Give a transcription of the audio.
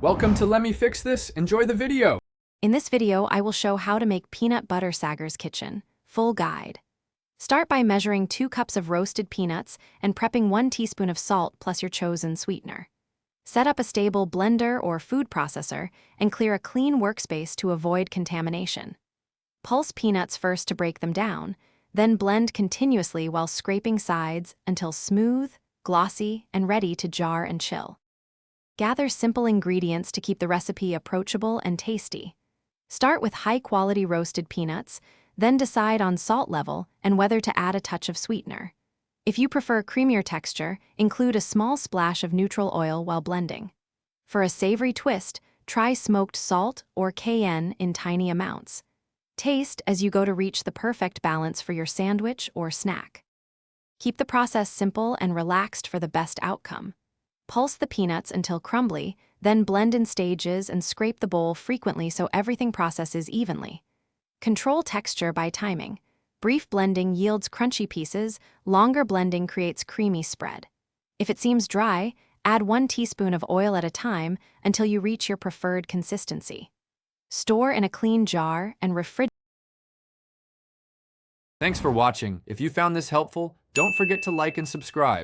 Welcome to Let Me Fix This. Enjoy the video. In this video, I will show how to make peanut butter Sager's Kitchen. Full guide. Start by measuring 2 cups of roasted peanuts and prepping 1 teaspoon of salt plus your chosen sweetener. Set up a stable blender or food processor and clear a clean workspace to avoid contamination. Pulse peanuts first to break them down, then blend continuously while scraping sides until smooth, glossy, and ready to jar and chill. Gather simple ingredients to keep the recipe approachable and tasty. Start with high-quality roasted peanuts, then decide on salt level and whether to add a touch of sweetener. If you prefer creamier texture, include a small splash of neutral oil while blending. For a savory twist, try smoked salt or cayenne in tiny amounts. Taste as you go to reach the perfect balance for your sandwich or snack. Keep the process simple and relaxed for the best outcome. Pulse the peanuts until crumbly, then blend in stages and scrape the bowl frequently so everything processes evenly. Control texture by timing. Brief blending yields crunchy pieces, longer blending creates creamy spread. If it seems dry, add 1 teaspoon of oil at a time until you reach your preferred consistency. Store in a clean jar and refrigerate. Thanks for watching. If you found this helpful, don't forget to like and subscribe.